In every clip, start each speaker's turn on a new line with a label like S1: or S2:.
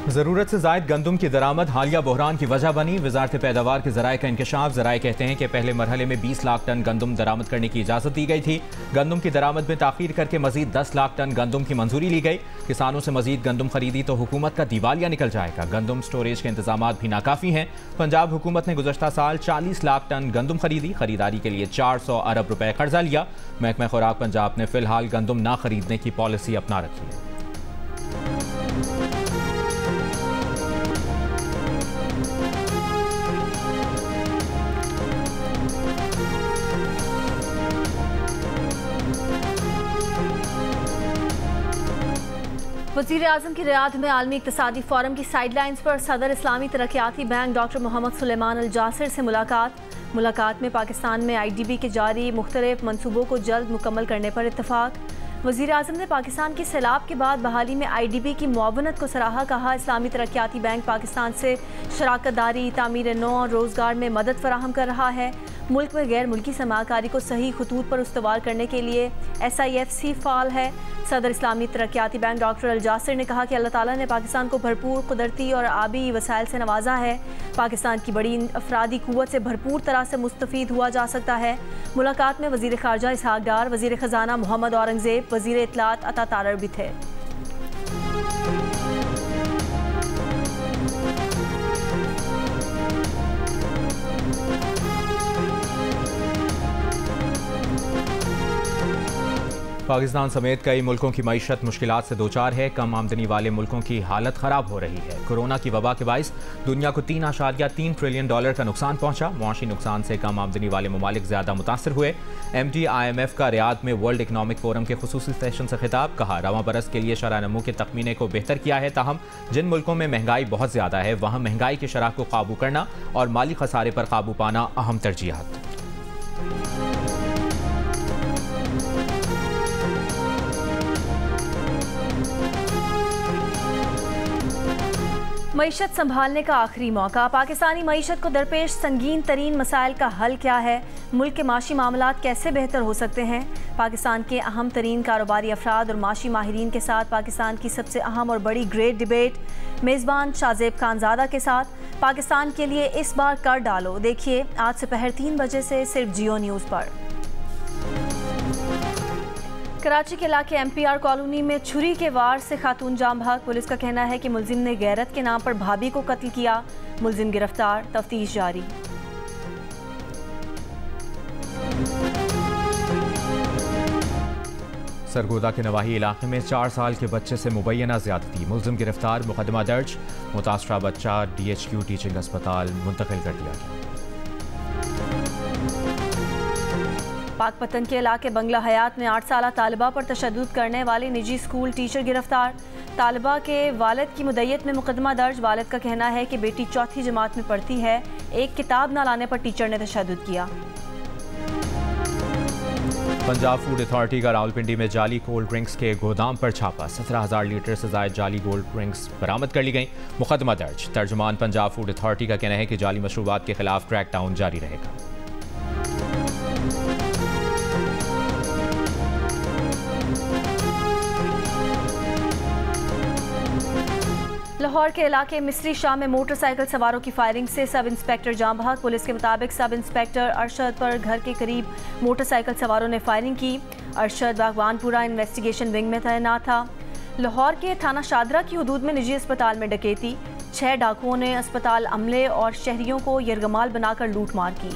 S1: ज़रूरत से ज़ायद गंदम की दरामद हालिया बहरान की वजह बनी। वजारत पैदावार के ज़राए का इंकशाफ। ज़राए कहते हैं कि पहले मरहले में 20 लाख टन गंदम दरामद करने की इजाज़त दी गई थी। गंदम की दरामद में ताख़ीर करके मजीद 10 लाख टन गंदम की मंजूरी ली गई। किसानों से मजीद गंदम खरीदी तो हुकूमत का दिवालिया निकल जाएगा। गंदम स्टोरेज के इंतजाम भी नाकाफ़ी हैं। पंजाब हुकूमत ने गुज़श्ता साल 40 लाख टन गंदम खरीदी। खरीदारी के लिए 400 अरब रुपए कर्जा लिया। महकमा खुराक पंजाब ने फिलहाल गंदम ना खरीदने की पॉलिसी अपना रखी है।
S2: वज़ीर आज़म की रियाद में आलमी इक़्तिसादी फोरम की साइडलाइंस पर सदर इस्लामी तरक्याती बैंक डॉक्टर मोहम्मद सुलेमान अल जासिर से मुलाकात में पाकिस्तान में IDB के जारी मुख्तलिफ मनसूबों को जल्द मुकम्मल करने पर इत्तफाक। वज़ीर आज़म ने पाकिस्तान की सैलाब के बाद बहाली में IDB की मुआवनत को सराहा। कहा, इस्लामी तरक्याती बैंक पाकिस्तान से शराकत दारी, तामीर नौ और रोज़गार में मदद फराहम कर रहा है। मुल्क में गैर मुल्की सरमाकारी को सही खतूत पर उस्तवार करने के लिए SIFC फ़ाल है। सदर इस्लामी तरक्याती बैंक डॉक्टर अल जासिर ने कहा कि अल्लाह ताला ने पाकिस्तान को भरपूर कुदरती और आबी वसाइल से नवाजा है। पाकिस्तान की बड़ी अफरादी कुव्वत से भरपूर तरह से मुस्तफ़ीद हुआ जा सकता है। मुलाकात में वज़ीर ख़ारजा इसहाक़ डार, वज़ीर ख़ज़ाना मोहम्मद औरंगज़ेब, वज़ीर इत्तलात अता तारड़ भी थे।
S1: पाकिस्तान समेत कई मुल्कों की मईशत मुश्किलात से दो चार है। कम आमदनी वाले मुल्कों की हालत ख़राब हो रही है। कोरोना की वबा के बाइस दुनिया को $3.3 ट्रिलियन का नुकसान पहुंचा। मुआशी नुकसान से कम आमदनी वाले ममालिक ज़्यादा मुतासर हुए। MD IMF का रियाद में वर्ल्ड इकनॉमिक फोरम के खुसूसी सेशन से खिताब। कहा, रवां बरस के लिए शरह नमू के तखमीने को बेहतर किया है, ताहम जिन मुल्कों में महंगाई बहुत ज़्यादा है वहाँ महंगाई की शरह को काबू करना और माली खसारे पर काबू पाना अहम तरजीहात।
S2: मईशत संभालने का आखिरी मौका। पाकिस्तानी मईशत को दरपेश संगीन तरीन मसाइल का हल क्या है? मुल्क के माशी मामलात कैसे बेहतर हो सकते हैं? पाकिस्तान के अहम तरीन कारोबारी अफराद और माशी माहिरीन के साथ पाकिस्तान की सबसे अहम और बड़ी ग्रेट डिबेट मेज़बान शाहजेब खानज़ादा के साथ। पाकिस्तान के लिए इस बार कर डालो, देखिए आज सुपहर 3 बजे से सिर्फ जियो न्यूज़ पर। कराची के इलाके MPR कॉलोनी में छुरी के वार से खातून जाम भाग। पुलिस का कहना है कि मुलजिम ने गैरत के नाम पर भाभी को कत्ल किया। मुलजिम गिरफ्तार, तफ्तीश जारी।
S1: सरगोदा के नवाही इलाके में 4 साल के बच्चे से मुबैना ज़्यादती। मुलजिम गिरफ्तार, मुकदमा दर्ज। मुतासरा बच्चा DHQ टीचिंग अस्पताल मुंतकिल कर दिया गया।
S2: पाकपतन के इलाके बंगला हयात में 8 साला तालिबा पर तशद्दुद करने वाली निजी स्कूल टीचर गिरफ्तार। तालिबा के वालिद की मुद्दत में मुकदमा दर्ज। वालिद का कहना है कि बेटी 4th जमात में पढ़ती है, एक किताब न लाने पर टीचर ने तशद्दुद किया।
S1: पंजाब फूड अथॉरिटी का रावलपिंडी में जाली कोल्ड ड्रिंक्स के गोदाम पर छापा। 17,000 लीटर से ज़ायद जाली कोल्ड ड्रिंक्स बरामद कर ली गई। मुकदमा दर्ज। तर्जुमान पंजाब फूड अथॉरिटी का कहना है कि जाली मशरूबात के खिलाफ क्रैकडाउन जारी रहेगा।
S2: लाहौर के इलाके मिस्री शाह में मोटरसाइकिल सवारों की फायरिंग से सब इंस्पेक्टर जाम भाग। पुलिस के मुताबिक सब इंस्पेक्टर अरशद पर घर के करीब मोटरसाइकिल सवारों ने फायरिंग की। अरशद बागवानपुरा इन्वेस्टिगेशन विंग में तैनात था। लाहौर के थाना शादरा की हदूद में निजी अस्पताल में डकैती। 6 डाकुओं ने अस्पताल अमले और शहरियों को यरगमाल बनाकर लूटमार की।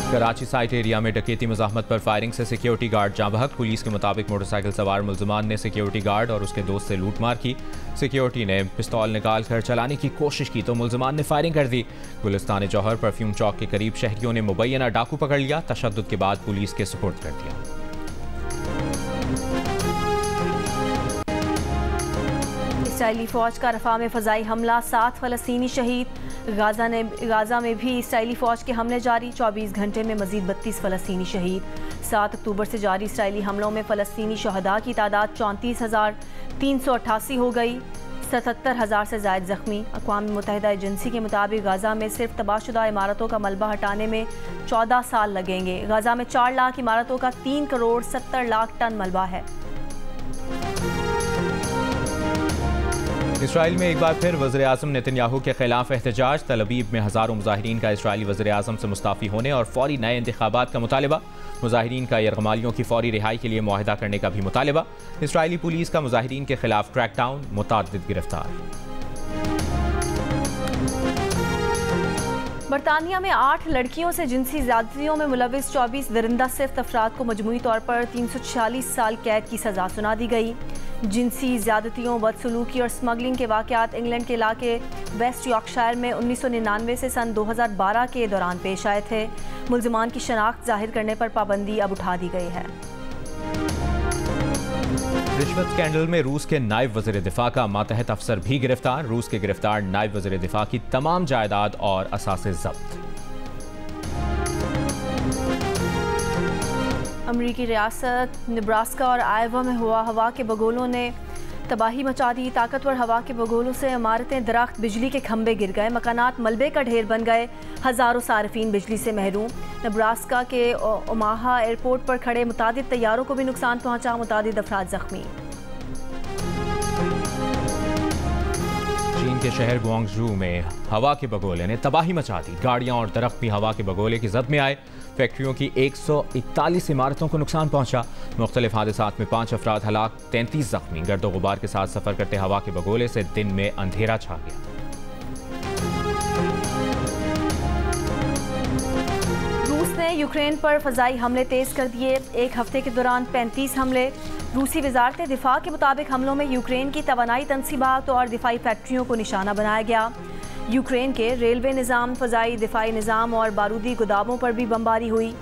S1: कराची साइट एरिया में डकैती मुज़ाहमत पर फायरिंग से सिक्योरिटी गार्ड जाँ बहक। पुलिस के मुताबिक मोटरसाइकिल सवार मुल्ज़िमान ने सिक्योरिटी गार्ड और उसके दोस्त से लूटमार की। सिक्योरिटी ने पिस्तौल निकाल कर चलाने की कोशिश की तो मुल्ज़िमान ने फायरिंग कर दी। गुलिस्तान जौहर परफ्यूम चौक के करीब शहरियों ने मुबैना डाकू पकड़ लिया। तशद्दुद के बाद पुलिस के सुपुर्द कर दिया।
S2: इसराइली फ़ौज का रफ़ा में फ़ज़ाई हमला, 7 फ़लस्तीनी शहीद। गाज़ा में भी इसराइली फ़ौज के हमले जारी। 24 घंटे में मज़ीद 32 फ़लस्तीनी शहीद। 7 अक्टूबर से जारी इसराइली हमलों में फ़लस्तीनी शहदा की तादाद 34,388 हो गई। 77,000 से ज़ायद ज़ख्मी। अक़वाम मुत्तहिदा एजेंसी के मुताबिक गाज़ा में सिर्फ तबाहशुदा इमारतों का मलबा हटाने में 14 साल लगेंगे। गाज़ा में 4 लाख इमारतों का 3 करोड़ 70 लाख टन मलबा है।
S1: इसराइल में एक बार फिर वज़ीर-ए-आज़म नेतन्याहू के खिलाफ एहतजाज। तल अवीव में हज़ारों मुजाहिरीन का इसराइली वज़ीर-ए-आज़म से मुस्ताफ़ी होने और फौरी नए इंतखाबात का मुतालबा। मुजाहिरीन का यरगमालियों की फौरी रिहाई के लिए मुआहदा करने का भी मुतालबा। इसराइली पुलिस का मुजाहिरीन के खिलाफ क्रैकडाउन, मुतअद्दिद गिरफ्तार।
S2: बरतानिया में 8 लड़कियों से जिनसी ज़्यादतियों में मुलविस 24 दरिंदा सिफ्त अफराद को मजमूई तौर पर 346 साल कैद की सज़ा सुना दी गई। जिनसी ज़्यादतियों, बदसलूकी और स्मगलिंग के वाक़यात इंग्लैंड के इलाके वेस्ट यॉर्कशायर में 1999 से सन 2012 के दौरान पेश आए थे। मुल्ज़िमान की शनाख्त ज़ाहिर करने पर पाबंदी अब उठा दी गई है।
S1: रिश्वत स्कैंडल में रूस के नायब वज़ीर दिफा का मातहत अफसर भी गिरफ्तार। रूस के गिरफ्तार नायब वज़ीर दिफा की तमाम जायदाद और असासे जब्त।
S2: अमरीकी रियासत नेब्रास्का और आयोवा में हुआ हवा के बगोलों ने तबाही मचा दी। ताकतवर हवा के बगोलों से इमारतें, दरख्त, बिजली के खंभे गिर गए। मकानात मलबे का ढेर बन गए। हज़ारों सार्फिन बिजली से महरूम। नेब्रास्का के ओमाहा एयरपोर्ट पर खड़े मुतादिद तैयारों को भी नुकसान पहुंचा। मुतादिद अफराद जख्मी।
S1: चीन के शहर ग्वांगझू में हवा के बगोले ने तबाही मचा दी। गाड़ियां और दरख्त भी हवा के बगोले की जद में आए। फैक्ट्रियों की 141 इमारतों को नुकसान पहुंचा। मुख्तलिफ हादसात में 5 अफराद हलाक, 33 जख्मी। गर्दो गुबार के साथ सफर करते हवा के बगोले से दिन में अंधेरा छा गया।
S2: रूस ने यूक्रेन पर फजाई हमले तेज कर दिए। एक हफ्ते के दौरान 35 हमले। रूसी वजारत दिफा के मुताबिक हमलों में यूक्रेन की तवानाई तनसीबात और दिफाई फैक्ट्रियों को निशाना बनाया गया। यूक्रेन के रेलवे निज़ाम, फ़ज़ाई दिफाई निज़ाम और बारूदी गोदामों पर भी बमबारी हुई।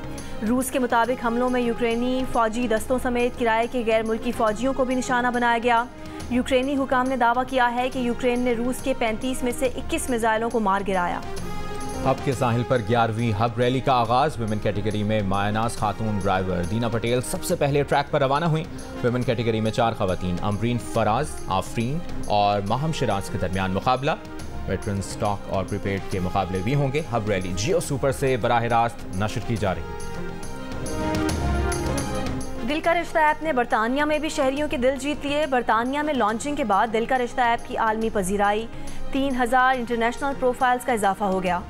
S2: रूस के मुताबिक हमलों में यूक्रेनी फ़ौजी दस्तों समेत किराए के गैर मुल्की फ़ौजियों को भी निशाना बनाया गया। यूक्रेनी हुकाम ने दावा किया है कि यूक्रेन ने रूस के 35 में से 21 मिसाइलों को मार गिराया।
S1: हब के साहिल पर 11वीं हब रैली का आगाज़। विमेन कैटेगरी में मायनाज खातून ड्राइवर दीना पटेल सबसे पहले ट्रैक पर रवाना हुई। विमेन कैटेगरी में 4 खवातीन अमरीन फराज, आफरीन और माहम शिराज के दरमियान मुकाबला। वेटरन, स्टॉक और प्रीपेड के मुकाबले भी होंगे। हब रैली जियो सुपर से बराह रास्त नशर की जा रही है।
S2: दिल का रिश्ता ऐप ने बरतानिया में भी शहरियों के दिल जीत लिए। बरतानिया में लॉन्चिंग के बाद दिल का रिश्ता ऐप की आलमी पजीराई। 3000 इंटरनेशनल प्रोफाइल्स का इजाफा हो गया।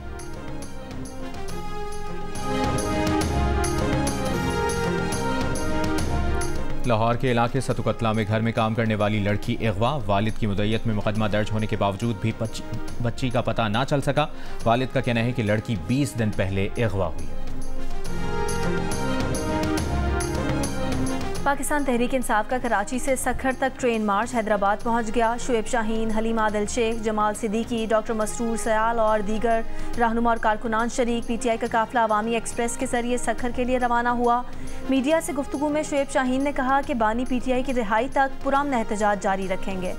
S1: लाहौर के इलाके सतुकतला में घर में काम करने वाली लड़की अगवा। वालिद की मुद्दत में मुकदमा दर्ज होने के बावजूद भी बच्ची का पता ना चल सका। वालिद का कहना है कि लड़की 20 दिन पहले अगवा हुई है।
S2: पाकिस्तान तहरीक इंसाफ का कराची से सखर तक ट्रेन मार्च हैदराबाद पहुंच गया। शुएब शाहीन, हलीमा आदिल शेख, जमाल सिद्दीकी, डॉक्टर मसरूर सयाल और दीगर रहनुमा और कारकुनान शरीक। PTI का काफिला अवामी एक्सप्रेस के जरिए सखर के लिए रवाना हुआ। मीडिया से गुफ्तगू में शुएब शाहीन ने कहा कि बानी PTI की रिहाई तक पुरअमन एहतजाज जारी रखेंगे।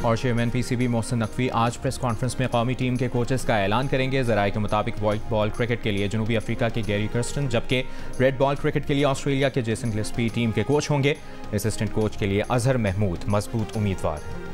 S1: और चेयरमैन PCB मोहसिन नकवी आज प्रेस कॉन्फ्रेंस में कौमी टीम के कोचेस का ऐलान करेंगे। ज़राए के मुताबिक व्हाइट बॉल क्रिकेट के लिए जनूबी अफ्रीका के गैरी कर्स्टन, जबकि रेड बॉल क्रिकेट के लिए ऑस्ट्रेलिया के जेसन गिलेस्पी टीम के कोच होंगे। असिस्टेंट कोच के लिए अजहर महमूद मजबूत उम्मीदवार है।